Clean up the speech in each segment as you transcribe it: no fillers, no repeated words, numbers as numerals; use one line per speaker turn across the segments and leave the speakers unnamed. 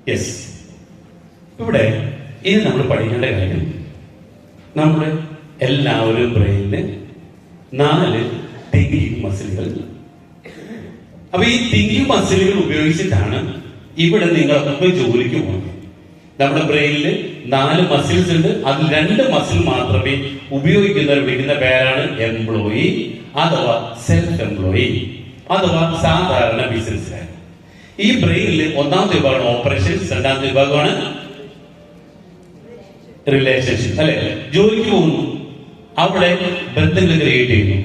Yes. ഇവിടെ ഇനി നമ്മൾ പഠിക്കേണ്ട കാര്യം, നമ്മൾ എല്ലാവരും ബ്രെയിനില് 4 തിങ്കിങ് മസിലുകൾ. അപ്പൊ ഈ തിങ്കിങ് മസിലുകൾ ഉപയോഗിച്ചിട്ടാണ് ഇവിടെ നിങ്ങളൊക്കെ ജോലിക്ക് പോകുന്നത്. നമ്മുടെ ബ്രെയിനിൽ 4 മസിൽസ് ഉണ്ട്. അതിൽ 2 മസിൽ മാത്രമേ ഉപയോഗിക്കുന്നവർ വിളിക്കുന്ന പേരാണ് എംപ്ലോയി അഥവാ സെൽഫ് എംപ്ലോയി അഥവാ സാധാരണ ബിസിനസ്സുകാരൻ. ഈ ബ്രെയിനിൽ ഒന്നാമത്തെ വിഭാഗമാണ് ഓപ്പറേഷൻസ്, രണ്ടാമത്തെ വിഭാഗമാണ് റിലേഷൻഷിപ്പ്. അല്ലെ, ജോലിക്ക് പോകുന്നു, അവിടെ ബന്ധങ്ങൾ ക്രിയേറ്റ് ചെയ്യുന്നു.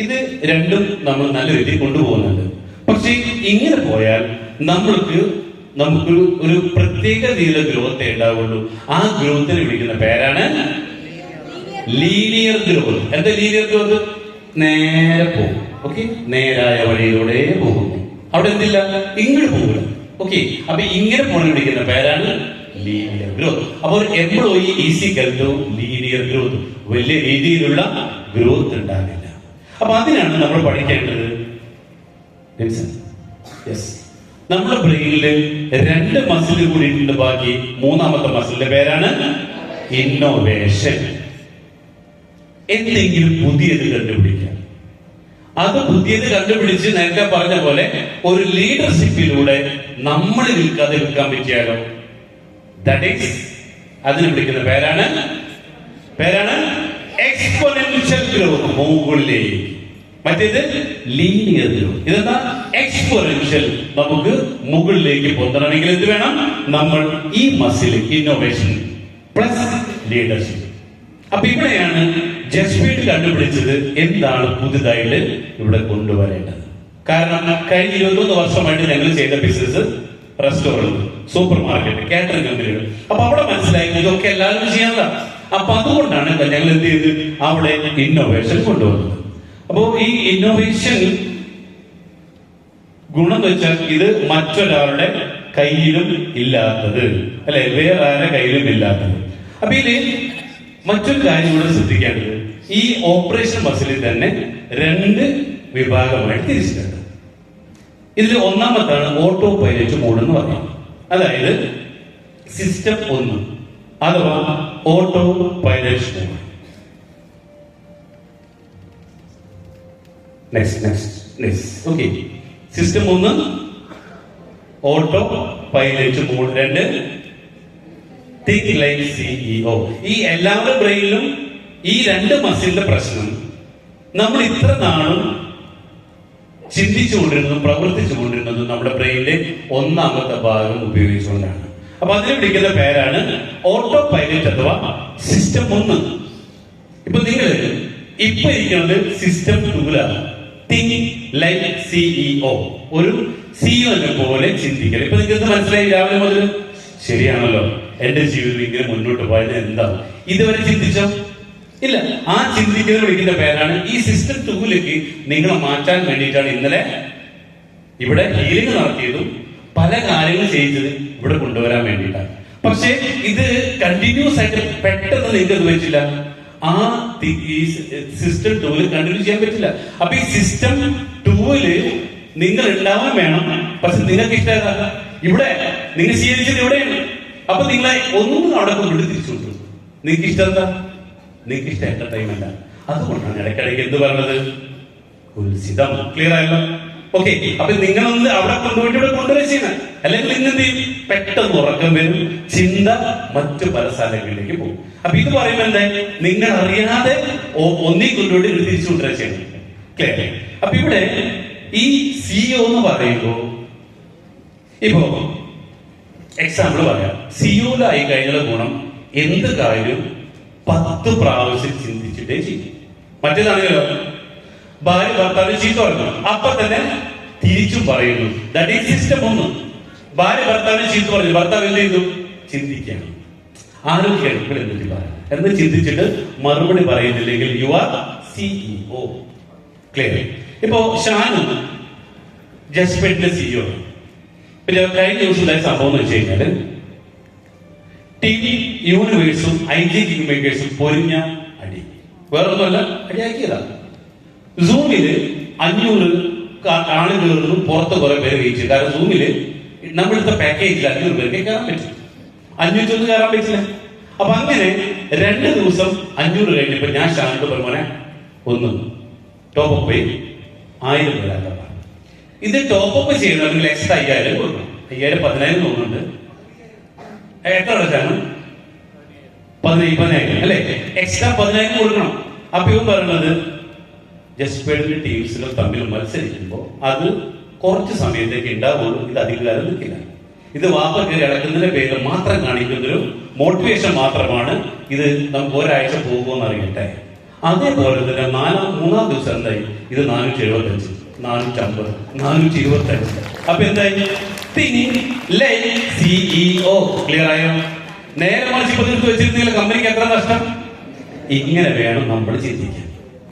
ഇത് രണ്ടും നമ്മൾ നല്ല രീതിയിൽ കൊണ്ടുപോകുന്നുണ്ട്. പക്ഷെ ഇങ്ങനെ പോയാൽ നമുക്ക് ഒരു പ്രത്യേക രീതിയിലുള്ള ഗ്രോത്ത് ഉണ്ടാവുള്ളൂ. ആ ഗ്രോത്തിനെ വിളിക്കുന്ന പേരാണ് ലീനിയർ ഗ്രോത്ത്. എന്താ ലീനിയർ ഗ്രോത്ത്? നേരെ പോകും. ഓക്കെ, നേരായ വഴിയിലൂടെ പോകുന്നു. അവിടെ എന്തില്ല, ഇങ്ങോട്ട് പോകില്ല. ഓക്കെ, അപ്പൊ ഇങ്ങനെ പോകാൻ വിളിക്കുന്ന പേരാണ് ലീനിയർ ഗ്രോത്ത്. അപ്പോൾ employee is equal to linear growth. വലിയ രീതിയിലുള്ള ഗ്രോത്ത് ഉണ്ടാകില്ല. അപ്പൊ അതിനാണ് നമ്മൾ പഠിക്കേണ്ടത്. യെസ്, നമ്മുടെ ബ്രെയിനില് 2 മസിൽ കൂടിയിട്ടുണ്ട്. ബാക്കി 3ാമത്തെ മസിലിന്റെ പേരാണ് ഇന്നോവേഷൻ. എന്തെങ്കിലും പുതിയത് കണ്ടുപിടിക്കാം. അത് പുതിയത് കണ്ടുപിടിച്ച് നേരത്തെ പറഞ്ഞ പോലെ ഒരു ലീഡർഷിപ്പിലൂടെ നമ്മൾ വിൽക്കാൻ പറ്റിയാലോ, ദാറ്റ് ഈസ്, അതിന് വിളിക്കുന്ന പേരാണ് എക്സ്പോണൻഷ്യൽ ഗ്രോത്ത്. മുകളിലേക്ക്. മറ്റേത് ലീനിയർ ഗ്രോത്ത്. ഇതെന്താ? എക്സ്പോണൻഷ്യൽ. നമുക്ക് മുകളിലേക്ക് പൊന്തണമെങ്കിൽ എന്ത് വേണം? നമ്മൾ ഈ മസിൽ ഇന്നോവേഷൻ പ്ലസ് ലീഡർഷിപ്പ്. അപ്പൊ ഇവിടെയാണ് ജസ്പീഡ് കണ്ടുപിടിച്ചത് എന്താണ് പുതുതായിട്ട് ഇവിടെ കൊണ്ടുവരേണ്ടത്. കാരണം കഴിഞ്ഞ 21 വർഷമായിട്ട് ഞങ്ങൾ ചെയ്ത business restaurant, super market, catering കമ്പനികൾ. അപ്പൊ അവിടെ മനസ്സിലായി ഇതൊക്കെ എല്ലാവരും ചെയ്യാനതാണ്. അപ്പൊ അതുകൊണ്ടാണ് ഞങ്ങൾ എന്ത് ചെയ്ത് അവിടെ ഇന്നോവേഷൻ കൊണ്ടുവന്നത്. അപ്പോ ഈ ഇന്നോവേഷൻ ഗുണം വെച്ചാൽ ഇത് മറ്റൊരാളുടെ കയ്യിലും ഇല്ലാത്തത്, അല്ലെ, വേറെ ആരുടെ കയ്യിലും ഇല്ലാത്തത്. അപ്പൊ ഇതിൽ മറ്റൊരു കാര്യം കൂടെ ശ്രദ്ധിക്കേണ്ടത്, ഈ ഓപ്പറേഷൻ മസിലിൽ തന്നെ 2 വിഭാഗമായിട്ട് തിരിച്ചിട്ടുണ്ട്. ഇതിൽ ഒന്നാമത്താണ് ഓട്ടോ പൈലറ്റ് മോഡ് എന്ന് പറയുന്നത്. അതായത് സിസ്റ്റം 1 അഥവാ autopilot mode. Next. Okay, system 1 autopilot mode. 2 think like CEO. ഈ എല്ലാവരുടെ ബ്രെയിനിലും ഈ 2 മസിലിന്റെ പ്രശ്നം നമ്മൾ ഇത്ര നാളും ചിന്തിച്ചുകൊണ്ടിരുന്നതും പ്രവർത്തിച്ചുകൊണ്ടിരുന്നതും നമ്മുടെ ബ്രെയിനിന്റെ 1ാമത്തെ ഭാഗം ഉപയോഗിച്ചുകൊണ്ടാണ്. അപ്പൊ അതിനെ വിളിക്കുന്ന പേരാണ് ഓട്ടോ പൈലറ്റ് അഥവാ സിസ്റ്റം 1. ഇപ്പൊ നിങ്ങൾ ഇപ്പൊ ഇരിക്കുന്നത് സിസ്റ്റം 2ലാണ്. Think like CEO. ഒരു CEO പോലെ ചിന്തിക്കൽ. ഇപ്പൊ നിങ്ങൾക്ക് മനസ്സിലായി രാവിലെ മുതൽ? ശരിയാണല്ലോ, എന്റെ ജീവിതം ഇങ്ങനെ മുന്നോട്ട് പോയത് എന്താ? ഇതുവരെ ചിന്തിച്ചോ? ഇല്ല. ആ ചിന്തിക്കുന്നത് വിളിക്കുന്ന പേരാണ് ഈ സിസ്റ്റം 2ലേക്ക് നിങ്ങളെ മാറ്റാൻ വേണ്ടിയിട്ടാണ് ഇന്നലെ ഇവിടെ ഹീലിംഗ് നടത്തിയതും പല കാര്യങ്ങൾ ചെയ്തത് ഇവിടെ കൊണ്ടുവരാൻ വേണ്ടിയിട്ടാണ്. പക്ഷെ ഇത് കണ്ടിന്യൂസ് ആയിട്ട് പെട്ടെന്ന് നിങ്ങൾക്ക് അത് പറ്റില്ല. ആ സിസ്റ്റം 2 കണ്ടിന്യൂ ചെയ്യാൻ പറ്റില്ല. അപ്പൊ ഈ സിസ്റ്റം 2 നിങ്ങൾ ഉണ്ടാവാൻ വേണം. പക്ഷെ നിങ്ങൾക്ക് ഇഷ്ടമല്ല. ഇവിടെ നിങ്ങൾ ശീലിച്ചത് ഇവിടെയാണ്. അപ്പൊ നിങ്ങളെ ഒന്നും അവിടെ കൊണ്ടിട്ട് തിരിച്ചു കൊണ്ടു. നിങ്ങൾക്ക് ഇഷ്ടം എന്താ? നിങ്ങൾക്ക് ഇഷ്ടം എന്റർടൈൻമെന്റ്. അതുകൊണ്ടാണ് ഇടയ്ക്കിടയ്ക്ക് എന്ത് പറഞ്ഞത്? ഉത്സിതം. ക്ലിയർ ആയല്ലോ? ഓക്കെ. അപ്പൊ നിങ്ങളൊന്ന് അവിടെ കൊണ്ടുപോയിട്ട് ഇവിടെ കൊണ്ടുവരെ ചെയ്യണം. അല്ലെങ്കിൽ ഇന്നെന്ത് ചെയ്യും? പെട്ടെന്ന് ഉറക്കം വരും, ചിന്ത മറ്റു പല സ്ഥലങ്ങളിലേക്ക് പോകും. അപ്പൊ ഇത് പറയുമ്പോ എന്താ? നിങ്ങൾ അറിയാതെ ഒന്നീ കൊണ്ടുപോയിട്ട് ഇവിടെ തിരിച്ചു കൊണ്ടുവരെ ചെയ്യണം. ക്ലിയർ? അപ്പൊ ഇവിടെ ഈ CEO എന്ന് പറയുമ്പോ ഇപ്പോ എക്സാമ്പിൾ പറയാം. സിയോയിലായി കഴിഞ്ഞുള്ള ഗുണം എന്ത് കാര്യം 10 പ്രാവശ്യം ചിന്തിച്ചിട്ടേ ചെയ്യും. മറ്റേതാണെങ്കിലോ ഭാര്യ ഭർത്താവിന് ചീത്ത പറഞ്ഞു, അപ്പൊ തന്നെ തിരിച്ചും പറയുന്നു. That is system 1. ഭാര്യ ഭർത്താവിന് ചീത്ത പറഞ്ഞു, ഭർത്താവ് എന്ത് ചെയ്തു? ചിന്തിക്കണം. ആരോഗ്യം എന്തെങ്കിലും പറയാം എന്ന് ചിന്തിച്ചിട്ട് മറുപടി പറയുന്നില്ലെങ്കിൽ യു ആർ CEO. ക്ലിയർ? ഇപ്പോ ഷാനു ജസ്പെറ്റിന്റെ CEO. പിന്നെ കഴിഞ്ഞ ദിവസം ഉണ്ടായ സംഭവം എന്ന് വെച്ച് കഴിഞ്ഞാല് TV യൂണിവേഴ്സും IG കിങ് മേക്കേഴ്സും പൊരിഞ്ഞ അടി. വേറൊന്നുമല്ല, അടിയാക്കിയതാ. സൂമില് 500 ആള് കയറുന്നു, പുറത്ത് കുറെ പേര് കഴിച്ചു. കാരണം സൂമില് നമ്മളെടുത്ത പാക്കേജിൽ 500 പേർക്ക് കയറാൻ പറ്റും. 501 കയറാൻ പറ്റില്ല. അപ്പൊ അങ്ങനെ 2 ദിവസം 500 കഴിഞ്ഞപ്പോ ഞാൻ ഷാനോട് പറഞ്ഞ ഒന്ന് ടോപ്പ് പോയി 1000 പേരാക്കാം. ഇത് ടോപ്പ് ചെയ്യണമെങ്കിൽ എക്സ്ട്രാ 5000 കൊടുക്കണം. 1000 തോന്നുന്നുണ്ട്. എത്ര അടച്ചാണ്? 10,000 അല്ലെ? എക്സ്ട്രാ 10,000 കൊടുക്കണം. അപ്പൊ ഇവൻ പറയുന്നത് ജസ്പേഡിന്റെ ടീംസുകൾ തമ്മിൽ മത്സരിക്കുമ്പോൾ അത് കുറച്ച് സമയത്തേക്ക് ഉണ്ടാവുള്ളൂ. ഇത് അധികകാലം നിൽക്കില്ല. ഇത് വാപ്പ കയറി അടക്കുന്നതിന്റെ പേര് മാത്രം കാണിക്കുന്നൊരു മോട്ടിവേഷൻ മാത്രമാണ്. ഇത് നമുക്ക് ഒരാഴ്ച പോകുമെന്ന് അറിയട്ടെ. അതേപോലെ തന്നെ മൂന്നാം ദിവസം എന്തായി? ഇത് 475, 450, 425. അപ്പൊ എന്തായി? CEO ക്ലിയർ ആയോ? നേരെ മറിച്ച് ഇപ്പൊ തീർത്ത് വെച്ചിരുന്നെങ്കിൽ കമ്പനിക്ക് എത്ര നഷ്ടം? ഇങ്ങനെ വേണം നമ്മൾ ചിന്തിക്കാൻ.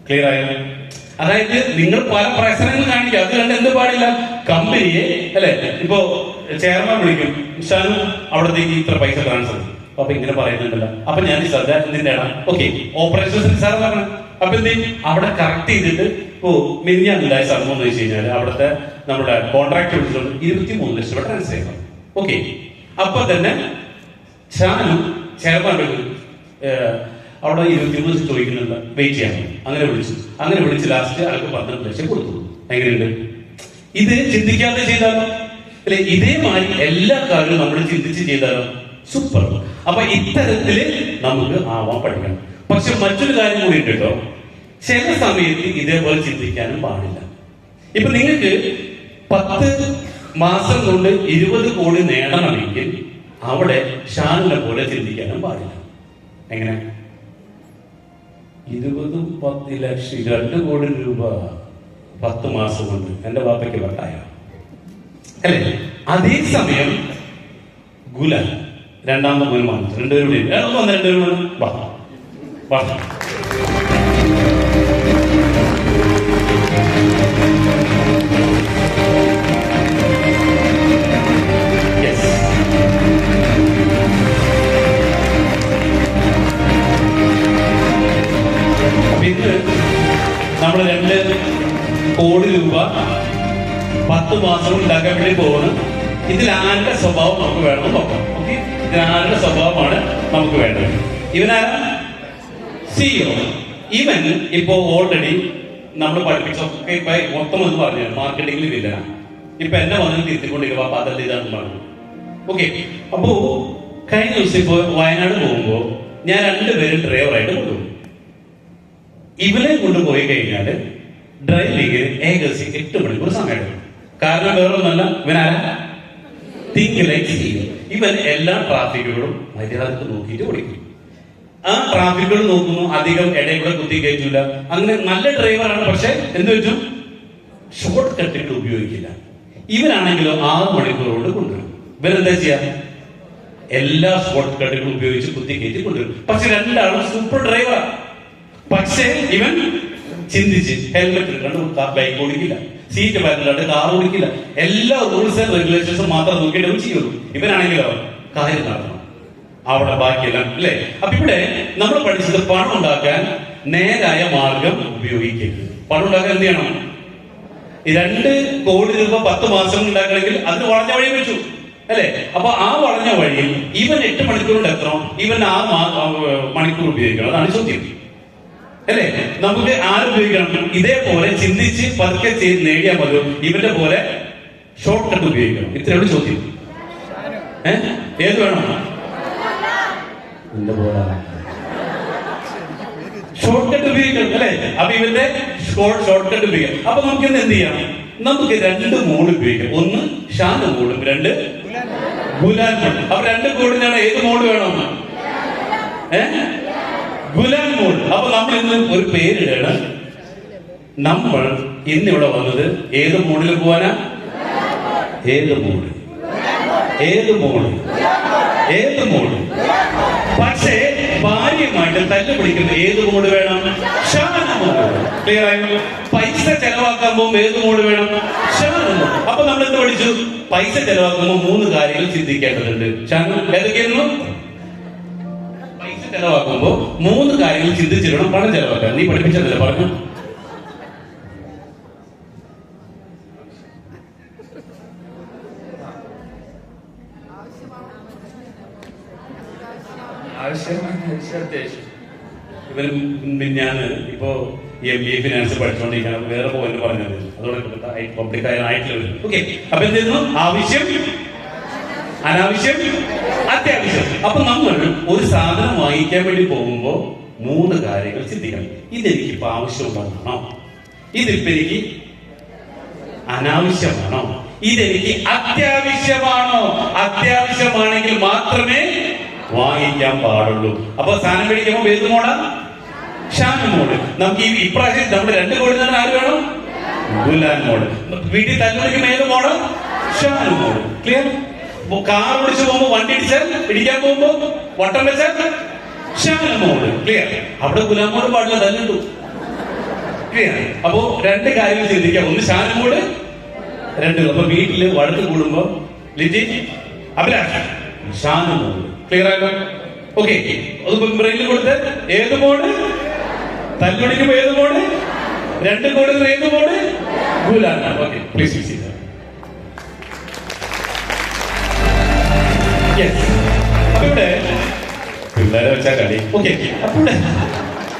ക്ലിയർ ആയോ? അതായത് നിങ്ങൾ പല പ്രശ്നങ്ങൾ കാണിക്കുക. അത് കണ്ട് എന്ത് പാടില്ല? കമ്പനിയെ അല്ലെ, ഇപ്പോ ചെയർമാൻ വിളിക്കും, ഷാനു അവിടത്തേക്ക് ഇത്ര പൈസ ട്രാൻസ്ഫർ. അപ്പൊ ഇങ്ങനെ പറയുന്നുണ്ടല്ലോ. അപ്പൊ ഞാൻ ശ്രദ്ധ എന്തിന്റെ ഓക്കെ ഓപ്പറേഷൻസ് സാർ പറഞ്ഞു. അപ്പൊ എന്ത് ചെയ്യും? അവിടെ കറക്റ്റ് ചെയ്തിട്ട് മിനിഞ്ഞാന്നുണ്ടായ സംഭവം എന്ന് വെച്ച് കഴിഞ്ഞാൽ അവിടുത്തെ നമ്മുടെ കോൺട്രാക്ട് വിളിച്ചിട്ടുണ്ട് 23 ലക്ഷം രൂപ ട്രാൻസ്ഫർ ചെയ്യണം. ഓക്കെ, അപ്പൊ തന്നെ ഷാനു ചെയർമാൻ അവിടെ 23 ലക്ഷം ചോദിക്കുന്നുണ്ട്, വെയിറ്റ് ചെയ്യാൻ. അങ്ങനെ വിളിച്ച് ലാസ്റ്റ് ആൾക്ക് 12 ലക്ഷം കൊടുത്തു. എങ്ങനെയുണ്ട്? ഇത് ചിന്തിക്കാതെ ചെയ്താലോ? അല്ലെ, ഇതേമാതിരി എല്ലാ കാര്യവും നമ്മൾ ചിന്തിച്ച് ചെയ്താലോ? സൂപ്പർ. അപ്പൊ ഇത്തരത്തില് നമുക്ക് ആവാൻ പഠിക്കണം. പക്ഷെ മറ്റൊരു കാര്യം കൂടി ഉണ്ട് കേട്ടോ. ചില സമയത്ത് ഇതേപോലെ ചിന്തിക്കാനും പാടില്ല. ഇപ്പൊ നിങ്ങൾക്ക് 10 മാസം കൊണ്ട് 20 കോടി നേടണമെങ്കിൽ അവിടെ ഷാനിനെ പോലെ ചിന്തിക്കാനും പാടില്ല. എങ്ങനെ? 20-10 ലക്ഷം 2 കോടി രൂപ 10 മാസം കൊണ്ട് എന്റെ വാപ്പയ്ക്ക് വട്ടായ അല്ലേ? അതേസമയം ഗുലാൽ രണ്ടാമത്തെ മോനുമാണ്. 2 പേരും കൂടി 2 പേരും വാ. ഇന്ന് നമ്മൾ 2 കോടി രൂപ 10 മാസം ഉണ്ടാക്കാൻ വേണ്ടി പോകുന്നു. ഇതിൽ ആരുടെ സ്വഭാവം നമുക്ക് വേണമെന്ന് നോക്കാം. ഓക്കെ, ഇതിൽ ആരുടെ സ്വഭാവമാണ് നമുക്ക് വേണ്ടത്? ഇവനാരാ? CEO. ഇവൻ ഇപ്പോ ഓൾറെഡി നമ്മൾ പഠിപ്പിച്ചൊക്കെ മൊത്തം എന്ന് പറഞ്ഞു മാർക്കറ്റിംഗിൽ വില്ലനാണ്. ഇപ്പൊ എന്നെ വന്ന് തിരുത്തിക്കൊണ്ടിരിക്കുക അതല്ല ഇതാണെന്ന് പറഞ്ഞു. ഓക്കെ, അപ്പോ കഴിഞ്ഞ ദിവസം ഇപ്പോ വയനാട് പോകുമ്പോ ഞാൻ 2 പേരും ഡ്രൈവറായിട്ട് കൊണ്ടുപോകും. ഇവനെ കൊണ്ടുപോയി കഴിഞ്ഞാല് ഡ്രൈവിംഗിന് ഏകദേശം 8 മണിക്കൂർ സമയമെടുക്കും. കാരണം വേറൊന്നല്ല, ഇവനാരാ? ഇവൻ എല്ലാ ട്രാഫിക്കുകളും മര്യാദക്ക് നോക്കിയിട്ട് ഓടിക്കും. ആ ട്രാഫിക്കുകൾ നോക്കുന്നു, അധികം ഇടയിൽ കൂടെ കുത്തി കയറ്റില്ല. അങ്ങനെ നല്ല ഡ്രൈവറാണ്. പക്ഷെ എന്ത് വെച്ചു? ഷോർട്ട് കട്ടിട്ട് ഉപയോഗിക്കില്ല. ഇവനാണെങ്കിലോ 6 മണിക്കൂർ കൊണ്ട് കൊണ്ടുവരും. ഇവരെന്താ ചെയ്യാ? എല്ലാ ഷോർട്ട് കട്ടുകളും ഉപയോഗിച്ച് കുത്തി കയറ്റി കൊണ്ടുവരും. പക്ഷെ രണ്ടാളും സൂപ്പർ ഡ്രൈവറാണ്. പക്ഷേ ഇവൻ ചിന്തിച്ച് ഹെൽമെറ്റ് ഇട്ടാണ്ട് ബൈക്ക് ഓടിക്കില്ല, സീറ്റ് ബാക്കിലാണ്ട് കാർ ഓടിക്കില്ല. എല്ലാ റൂൾസ് ആൻഡ് റെഗുലേഷൻസും മാത്രം നോക്കിയിട്ട് അവൻ ചെയ്യുള്ളൂ. ഇവനാണെങ്കിലോ കാര്യം നടക്കണം അവിടെ, ബാക്കിയെല്ലാം അല്ലേ? അപ്പൊ ഇവിടെ നമ്മൾ പഠിച്ചത് പണം ഉണ്ടാക്കാൻ നേരായ മാർഗം ഉപയോഗിക്കരുത്. പണം ഉണ്ടാക്കാൻ എന്ത് ചെയ്യണം? 2 കോടി രൂപ 10 മാസം ഉണ്ടാക്കണമെങ്കിൽ അതിന് വളഞ്ഞ വഴി വെച്ചു അല്ലെ? അപ്പൊ ആ വളഞ്ഞ വഴിയിൽ ഇവൻ 8 മണിക്കൂർ കൊണ്ട് എത്തണം, ഇവൻ 6 മണിക്കൂർ ഉപയോഗിക്കണം. അതാണ് ചോദ്യം അല്ലെ? നമുക്ക് ആരുപയോഗിക്കണം? ഇതേപോലെ ചിന്തിച്ച് പതുക്കെ ചെയ്ത് നേടിയാൽ മതി. ഇവന്റെ പോലെ ഷോർട്ട് കട്ട് ഉപയോഗിക്കണം. ഇത്രയുള്ള ചോദ്യം. ഏത് വേണം? ഷോർട്ട് കട്ട് ഉപയോഗിക്കണം അല്ലെ? അപ്പൊ ഇവന്റെ ഷോർട്ട് കട്ട് ഉപയോഗിക്കാം. അപ്പൊ നമുക്ക് ഇന്ന് എന്ത് ചെയ്യാം? നമുക്ക് 2 മോഡ് ഉപയോഗിക്കാം. ഒന്ന് ഷാൻ മോഡും 2 ഗുലാൽ മോഡ്. അപ്പൊ 2 കോഡിനാണ് ഏത് മോഡ് വേണം? ഗുലാൽ മോഡ്. അപ്പൊ നമ്മൾ ഇന്ന് ഒരു പേരിടണം. നമ്മൾ ഇന്നിവിടെ വന്നത് ഏത് മോഡിൽ പോവാനാ? ഏത് മോഡ്? പക്ഷേ ഭാര്യയുമായിട്ട് തല്ല് പിടിക്കുന്ന ഏത് മോഡ് വേണം? ഷാൻ മോഡ്. ക്ലിയർ ആയോ? പൈസ ചെലവാക്കാൻ പോകുമ്പോൾ ഏത് മോഡ് വേണം? ഷാൻ മോഡ്. അപ്പൊ നമ്മൾ എന്ത് പഠിച്ചു? പൈസ ചെലവാക്കുമ്പോൾ 3 കാര്യങ്ങൾ ചിന്തിക്കേണ്ടതുണ്ട്. ഷാൻ ഏതൊക്കെയായിരുന്നു? പൈസ ചെലവാക്കുമ്പോ 3 കാര്യങ്ങൾ ചിന്തിച്ചിടണം പണം ചെലവാക്കാൻ. നീ പഠിപ്പിച്ചതല്ലേ പറഞ്ഞു?
അത്യാവശ്യം.
ഇവരും ഞാൻ ഇപ്പോ MBA ഫിനാൻസ് പഠിച്ചുകൊണ്ടിരിക്കണം, വേറെ പോയിന്റ് പറഞ്ഞത് അതോടെ പബ്ലിക് ആയിട്ടുള്ള. ഓക്കെ, അപ്പൊ എന്ത് ചെയ്യുന്നു? ആവശ്യം, അനാവശ്യം, അത്യാവശ്യം. അപ്പൊ നമ്മൾ ഒരു സാധനം വാങ്ങിക്കാൻ വേണ്ടി പോകുമ്പോ 3 കാര്യങ്ങൾ ചിന്തിക്കണം. ഇതെനിക്ക് ഇപ്പൊ ആവശ്യമുള്ളതാണോ? ഇതിപ്പോ എനിക്ക് അനാവശ്യമാണോ? ഇതെനിക്ക് അത്യാവശ്യമാണോ? അത്യാവശ്യമാണെങ്കിൽ മാത്രമേ വാങ്ങിക്കാൻ പാടുള്ളൂ. അപ്പൊ സാധനം മേടിക്കുമ്പോൾ ഏത് മോഡാ? ഷാൻ മോഡ്. നമുക്ക് ഈ ഇപ്രാവശ്യം നമ്മൾ 2 കോടി തന്നെ ആര് വേണം? ഗുലാൻ മോഡ്. വീട്ടിൽ തല്ലുപിടിക്കുമ്പോൾ ഏത് മോഡ്? ഷാൻ മോഡ്. ക്ലിയർ? കാർ ഓടിച്ചു പോകുമ്പോ, വണ്ടി ഇടിച്ചാൽ, ഇടിക്കാൻ പോകുമ്പോ, വട്ടം വെച്ചാൽ ഷാൻ മോഡ്. ക്ലിയർ? അവിടെ ഗുലാൻ മോഡ് പാടില്ല, തല്ലിട്ടു. ക്ലിയർ? അപ്പോ 2 കാര്യങ്ങൾ ചിന്തിക്കാം. ഒന്ന് ഷാൻ മോഡ്, 2 അപ്പൊ വീട്ടില് വഴക്ക് കൂടുമ്പോ ലിറ്റി അഭിലാഷ് ഷാൻ മോഡ്. ക്ലിയർ ആയല്ലോ? ഓക്കെ, അത് ബ്രെയിനിൽ കൊടുത്ത് ഏത് മോഡ്? തല്ലുപിടിക്കുമ്പോ ഏത് മോഡ്? 2 കോടി ഏത് മോഡ്? ഗുലാൻ. Okay, please. അപ്പൊ ഇവിടെ പിള്ളേരെ വെച്ചാൽ കളി. ഓക്കെ, അപ്പൊ ഇവിടെ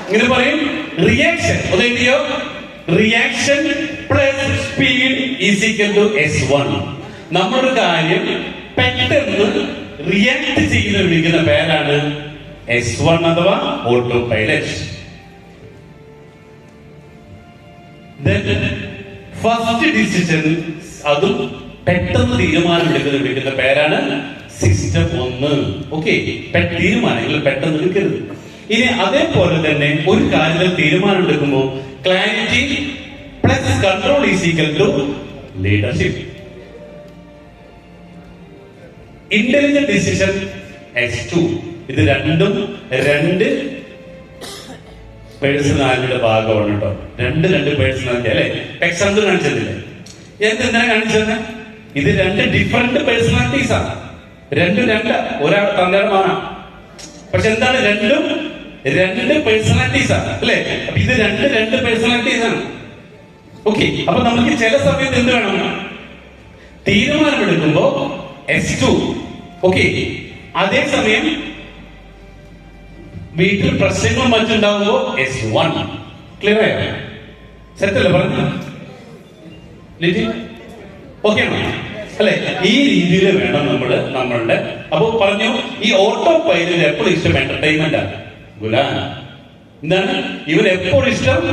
ഇങ്ങനെ പറയും റിയാക്ഷൻ. അതെന്തിയോ? Reaction plus speed is equal to S1. നമ്മളൊരു കാര്യം പെട്ടെന്ന് റിയാക്ട് ചെയ്യുന്ന വിളിക്കുന്ന പേരാണ് S1 അഥവാ ഓട്ടോ പൈലറ്റ്. ഫസ്റ്റ് ഡിസിഷൻ, അതും പെട്ടെന്ന് തീരുമാനം വിളിക്കുന്ന പേരാണ് സിസ്റ്റം 1. ഓക്കെ, തീരുമാനങ്ങൾ പെട്ടെന്ന് എടുക്കരുത്. ഇനി അതേപോലെ തന്നെ ഒരു കാര്യത്തിൽ തീരുമാനം എടുക്കുമ്പോൾ clarity plus control is equal to leadership. Intelligent decision S2. ഇത് രണ്ടും 2 പേഴ്സണാലിറ്റിയുടെ ഭാഗമാണ് കേട്ടോ. 2 പേഴ്സണാലിറ്റി അല്ലെ? എക്സാമ്പിൾ കാണിച്ചതില്ലേ? എന്തിനാ കാണിച്ചത്? ഇത് 2 ഡിഫറെന്റ് പേഴ്സണാലിറ്റീസ് ആണ്. 2 ഒരാൾ തന്തയുടെ മാനാ. പക്ഷെ എന്താണ്? 2 പേഴ്സണാലിറ്റീസ് ആണ് അല്ലെ? അപ്പൊ ഇത് 2 പേഴ്സണാലിറ്റീസ് ആണ്. ഓക്കെ, അപ്പൊ നമുക്ക് ചില സമയത്ത് എന്ത് വേണം? തീരുമാനമെടുക്കുമ്പോ S2. ഓക്കെ, അതേസമയം വീട്ടിൽ പ്രശ്നങ്ങളും മറ്റുണ്ടാകുമ്പോ S1. ക്ലിയർ ആയോ? സെറ്റല്ലേ പറഞ്ഞു? ഓക്കെ അല്ലെ? ഈ രീതിയിൽ വേണം നമ്മളുടെ. അപ്പൊ പറഞ്ഞു, ഈ ഓട്ടോ പൈലറ്റ് എപ്പോഴും ഇഷ്ടം എന്റർടൈൻമെന്റ് ആണ്. ഗുലാൻ എന്താണ്? ഇവൻ എപ്പോഴും ഇഷ്ടം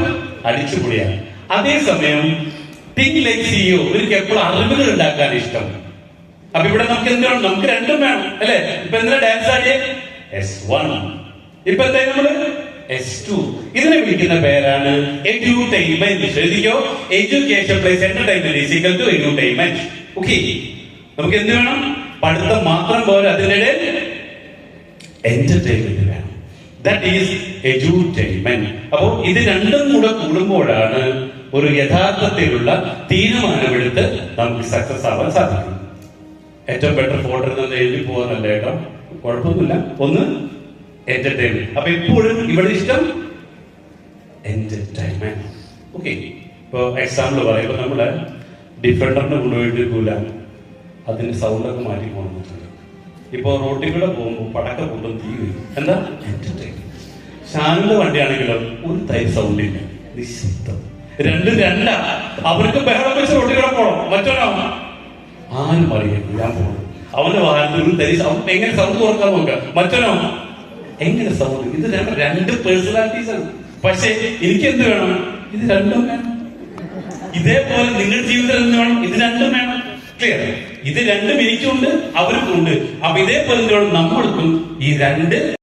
അടിച്ചുപൊളിയാണ്. അതേസമയം തിങ്ക് ലൈക്ക് CEO, ഇവർക്ക് എപ്പോഴും അറിവുകൾ ഉണ്ടാക്കാൻ ഇഷ്ടം. അപ്പൊ ഇവിടെ നമുക്ക് എന്ത് വേണം? നമുക്ക് 2 വേണം അല്ലെ? ഇപ്പൊ എന്തിനാ ഡാൻസ് ആടിയേ? S1. ഇപ്പൊ എന്തായാലും നമ്മള് S2. ഇതിനെ വിളിക്കുന്ന പേരാണ് എഡ്യൂടൈൻമെന്റ്. എഴുതിക്കോ, education plus entertainment is equal to edutainment. Okay, നമുക്ക് എന്ത് വേണം? പഠിത്തം മാത്രം പോലെ അതിനിടെ എന്റർടൈൻമെന്റ് വേണം. That is edutainment. അപ്പോ ഇത് 2 കൂടെ കൂടുമ്പോഴാണ് ഒരു യഥാർത്ഥത്തിലുള്ള തീരുമാനമെടുത്ത് നമുക്ക് സക്സസ് ആവാൻ സാധിക്കും. ഏറ്റവും ബെറ്റർ ഫോട്ടോ എഴുതി പോകാനല്ല കേട്ടോ, കുഴപ്പമൊന്നുമില്ല. ഒന്ന് എന്റർടൈൻമെന്റ്. അപ്പൊ എപ്പോഴും ഇവിടെ ഇഷ്ടം എന്റർടൈൻമെന്റ്. ഓക്കെ, ഇപ്പൊ എക്സാമ്പിൾ പറയുമ്പോ നമ്മള് ഡിഫൻഡറിനെ കൊണ്ടുപോയിട്ട് ഗുലാൻ അതിന്റെ സൗണ്ടൊക്കെ മാറ്റി കൊണ്ടുവന്നിട്ടുണ്ട്. ഇപ്പൊ റോട്ടിൽ കൂടെ പോകുമ്പോൾ പടക്ക കൂട്ടും തീ വരും. എന്താ? എന്റർടൈൻമെന്റ്. ഷാനിന്റെ വണ്ടിയാണെങ്കിലും ഒരു തൈ സൗണ്ട് ഇല്ല, നിശബ്ദം. 2 അവർക്ക് ബഹളം വെച്ച് റോട്ടിൽ കൂടെ പോകണം. മറ്റൊരാ ആരും അറിയില്ല, ഞാൻ പോകണം. അവന്റെ വാഹനത്തിൽ ഒരു തരി സൗണ്ട്. എങ്ങനെ സൗണ്ട് തുറക്കാൻ നോക്കുക? മറ്റൊരോ എങ്ങനെ സൗണ്ട്? ഇത് 2 പേഴ്സണാലിറ്റീസ് ആണ്. പക്ഷെ എനിക്ക് എന്ത് വേണം? ഇത് 2 വേണം. ഇതേപോലെ നിങ്ങളുടെ ജീവിതത്തിൽ എന്ത് വേണം? ഇത് 2 വേണം. ക്ലിയർ? ഇത് 2 എനിക്കുണ്ട്, അവർക്കും ഉണ്ട്. അപ്പൊ ഇതേപോലെ നമ്മൾക്കും ഈ 2